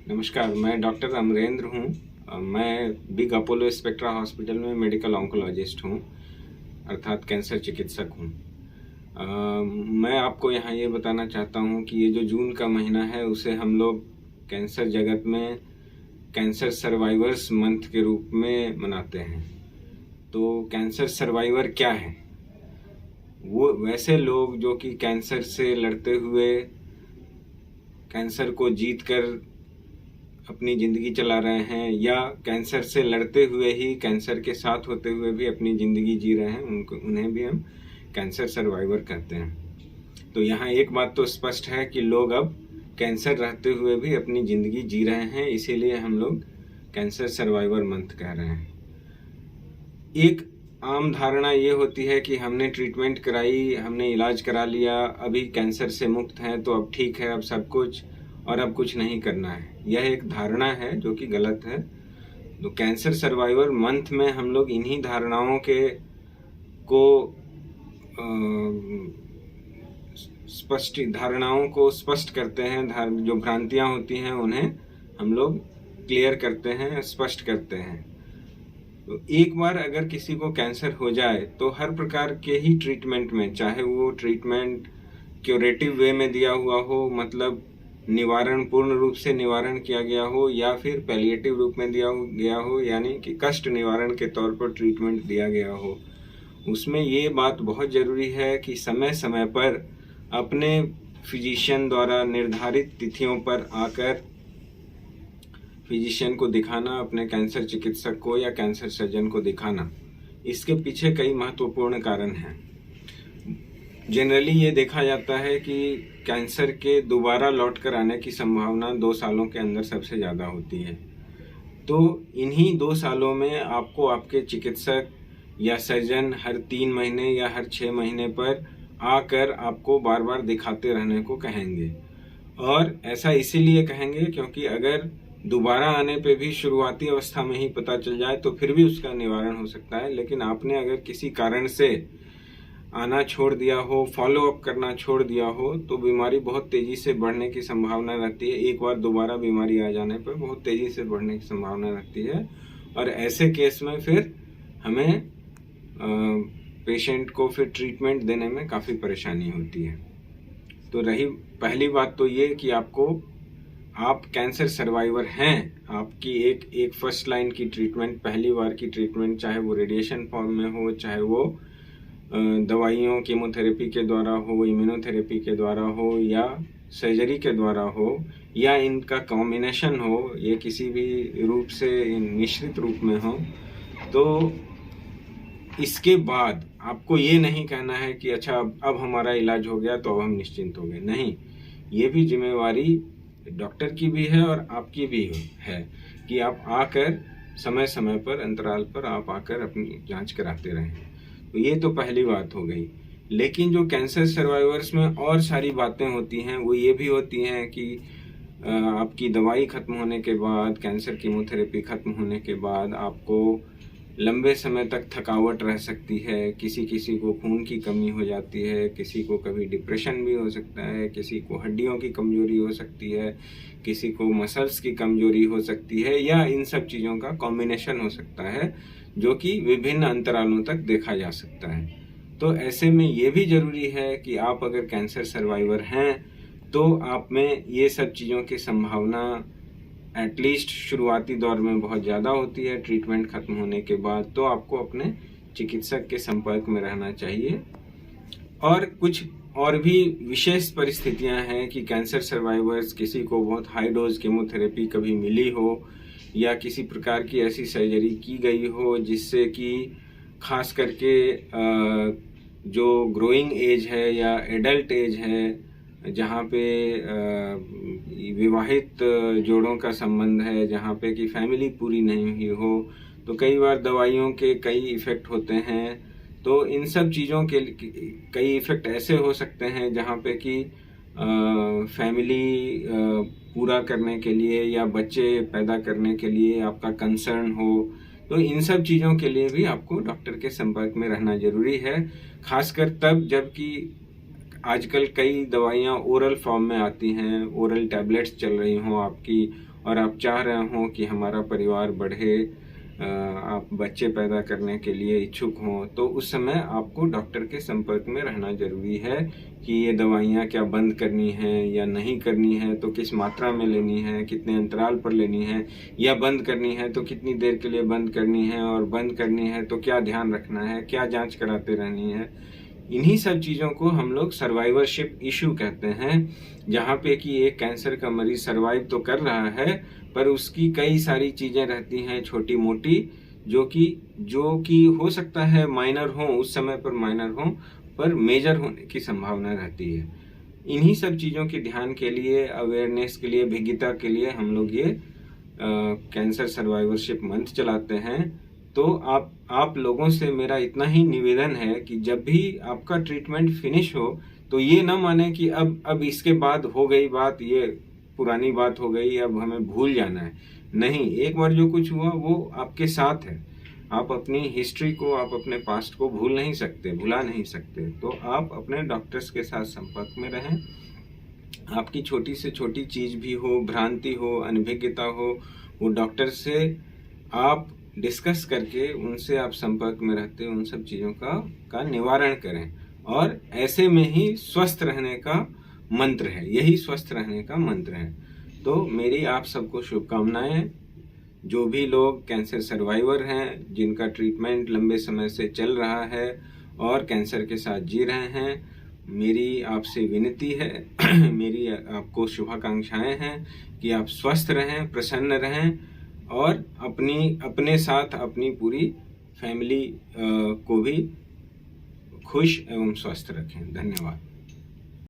नमस्कार, मैं डॉक्टर अमरेंद्र हूँ। मैं बिग अपोलो स्पेक्ट्रा हॉस्पिटल में मेडिकल ऑन्कोलॉजिस्ट हूँ, अर्थात कैंसर चिकित्सक हूँ। मैं आपको यहाँ ये बताना चाहता हूँ कि ये जो जून का महीना है उसे हम लोग कैंसर जगत में कैंसर सर्वाइवर्स मंथ के रूप में मनाते हैं। तो कैंसर सर्वाइवर क्या है? वो वैसे लोग जो कि कैंसर से लड़ते हुए कैंसर को जीत कर अपनी ज़िंदगी चला रहे हैं, या कैंसर से लड़ते हुए ही कैंसर के साथ होते हुए भी अपनी ज़िंदगी जी रहे हैं, उन्हें भी हम कैंसर सर्वाइवर कहते हैं। तो यहाँ एक बात तो स्पष्ट है कि लोग अब कैंसर रहते हुए भी अपनी ज़िंदगी जी रहे हैं, इसीलिए हम लोग कैंसर सर्वाइवर मंथ कह रहे हैं। एक आम धारणा ये होती है कि हमने ट्रीटमेंट कराई, हमने इलाज करा लिया, अभी कैंसर से मुक्त हैं तो अब ठीक है, अब सब कुछ और अब कुछ नहीं करना है। यह एक धारणा है जो कि गलत है। तो कैंसर सर्वाइवर मंथ में हम लोग इन्हीं धारणाओं के धारणाओं को स्पष्ट करते हैं। जो भ्रांतियां होती हैं उन्हें हम लोग क्लियर करते हैं, स्पष्ट करते हैं। तो एक बार अगर किसी को कैंसर हो जाए तो हर प्रकार के ही ट्रीटमेंट में, चाहे वो ट्रीटमेंट क्यूरेटिव वे में दिया हुआ हो, मतलब निवारण, पूर्ण रूप से निवारण किया गया हो, या फिर पैलिएटिव रूप में दिया गया हो, यानी कि कष्ट निवारण के तौर पर ट्रीटमेंट दिया गया हो, उसमें ये बात बहुत ज़रूरी है कि समय समय पर अपने फिजिशियन द्वारा निर्धारित तिथियों पर आकर फिजिशियन को दिखाना, अपने कैंसर चिकित्सक को या कैंसर सर्जन को दिखाना। इसके पीछे कई महत्वपूर्ण कारण हैं। जनरली ये देखा जाता है कि कैंसर के दोबारा लौट कर आने की संभावना 2 सालों के अंदर सबसे ज़्यादा होती है। तो इन्हीं 2 सालों में आपको आपके चिकित्सक या सर्जन हर 3 महीने या हर 6 महीने पर आकर आपको बार बार दिखाते रहने को कहेंगे। और ऐसा इसीलिए कहेंगे क्योंकि अगर दोबारा आने पे भी शुरुआती अवस्था में ही पता चल जाए तो फिर भी उसका निवारण हो सकता है। लेकिन आपने अगर किसी कारण से आना छोड़ दिया हो, फॉलो अप करना छोड़ दिया हो, तो बीमारी बहुत तेज़ी से बढ़ने की संभावना रहती है। एक बार दोबारा बीमारी आ जाने पर बहुत तेज़ी से बढ़ने की संभावना रहती है, और ऐसे केस में फिर हमें पेशेंट को फिर ट्रीटमेंट देने में काफ़ी परेशानी होती है। तो रही पहली बात तो ये कि आप कैंसर सर्वाइवर हैं। आपकी एक फर्स्ट लाइन की ट्रीटमेंट, पहली बार की ट्रीटमेंट, चाहे वो रेडिएशन फॉर्म में हो, चाहे वो दवाइयों कीमोथेरेपी के द्वारा हो, इम्यूनोथेरेपी के द्वारा हो, या सर्जरी के द्वारा हो, या इनका कॉम्बिनेशन हो, ये किसी भी रूप से मिश्रित रूप में हो, तो इसके बाद आपको ये नहीं कहना है कि अच्छा अब हमारा इलाज हो गया तो अब हम निश्चिंत हो गए। नहीं, ये भी जिम्मेवारी डॉक्टर की भी है और आपकी भी है कि आप आकर समय समय पर, अंतराल पर आप आकर अपनी जांच कराते रहें। तो ये तो पहली बात हो गई। लेकिन जो कैंसर सर्वाइवर्स में और सारी बातें होती हैं वो ये भी होती हैं कि आपकी दवाई खत्म होने के बाद, कैंसर कीमोथेरेपी खत्म होने के बाद आपको लंबे समय तक थकावट रह सकती है, किसी किसी को खून की कमी हो जाती है, किसी को कभी डिप्रेशन भी हो सकता है, किसी को हड्डियों की कमजोरी हो सकती है, किसी को मसल्स की कमजोरी हो सकती है, या इन सब चीज़ों का कॉम्बिनेशन हो सकता है जो कि विभिन्न अंतरालों तक देखा जा सकता है। तो ऐसे में ये भी ज़रूरी है कि आप अगर कैंसर सर्वाइवर हैं तो आप में ये सब चीज़ों की संभावना एटलीस्ट शुरुआती दौर में बहुत ज़्यादा होती है। ट्रीटमेंट खत्म होने के बाद तो आपको अपने चिकित्सक के संपर्क में रहना चाहिए। और कुछ और भी विशेष परिस्थितियां हैं कि कैंसर सर्वाइवर्स, किसी को बहुत हाई डोज कीमोथेरेपी कभी मिली हो, या किसी प्रकार की ऐसी सर्जरी की गई हो जिससे कि खास करके जो ग्रोइंग एज है या एडल्ट एज है, जहाँ पे विवाहित जोड़ों का संबंध है, जहाँ पे कि फैमिली पूरी नहीं हुई हो, तो कई बार दवाइयों के कई इफ़ेक्ट होते हैं। तो इन सब चीज़ों के कई इफ़ेक्ट ऐसे हो सकते हैं जहाँ पे कि फैमिली पूरा करने के लिए या बच्चे पैदा करने के लिए आपका कंसर्न हो, तो इन सब चीज़ों के लिए भी आपको डॉक्टर के संपर्क में रहना ज़रूरी है। खासकर तब जबकि आजकल कई दवाइयाँ ओरल फॉर्म में आती हैं, ओरल टैबलेट्स चल रही हों आपकी, और आप चाह रहे हों कि हमारा परिवार बढ़े, आप बच्चे पैदा करने के लिए इच्छुक हों, तो उस समय आपको डॉक्टर के संपर्क में रहना जरूरी है कि ये दवाइयाँ क्या बंद करनी है या नहीं करनी है, तो किस मात्रा में लेनी है, कितने अंतराल पर लेनी है, या बंद करनी है तो कितनी देर के लिए बंद करनी है, और बंद करनी है तो क्या ध्यान रखना है, क्या जांच कराते रहनी है। इन्हीं सब चीज़ों को हम लोग सर्वाइवरशिप इशू कहते हैं, जहाँ पे कि एक कैंसर का मरीज सर्वाइव तो कर रहा है, पर उसकी कई सारी चीज़ें रहती हैं छोटी मोटी, जो कि हो सकता है माइनर हो, उस समय पर माइनर हो, पर मेजर होने की संभावना रहती है। इन्हीं सब चीज़ों के ध्यान के लिए, अवेयरनेस के लिए, भिज्ञता के लिए हम लोग ये कैंसर सर्वाइवरशिप मंथ चलाते हैं। तो आप लोगों से मेरा इतना ही निवेदन है कि जब भी आपका ट्रीटमेंट फिनिश हो तो ये ना माने कि अब इसके बाद हो गई बात, ये पुरानी बात हो गई, अब हमें भूल जाना है। नहीं, एक बार जो कुछ हुआ वो आपके साथ है। आप अपनी हिस्ट्री को, आप अपने पास्ट को भूल नहीं सकते, भुला नहीं सकते। तो आप अपने डॉक्टर्स के साथ संपर्क में रहें। आपकी छोटी से छोटी चीज़ भी हो, भ्रांति हो, अनभिज्ञता हो, वो डॉक्टर से आप डिस्कस करके, उनसे आप संपर्क में रहते उन सब चीज़ों का निवारण करें। और ऐसे में ही स्वस्थ रहने का मंत्र है, यही स्वस्थ रहने का मंत्र है। तो मेरी आप सबको शुभकामनाएं। जो भी लोग कैंसर सर्वाइवर हैं, जिनका ट्रीटमेंट लंबे समय से चल रहा है और कैंसर के साथ जी रहे हैं, मेरी आपसे विनती है मेरी आपको शुभाकांक्षाएं हैं कि आप स्वस्थ रहें, प्रसन्न रहें, और अपने साथ अपनी पूरी फैमिली को भी खुश एवं स्वस्थ रखें। धन्यवाद।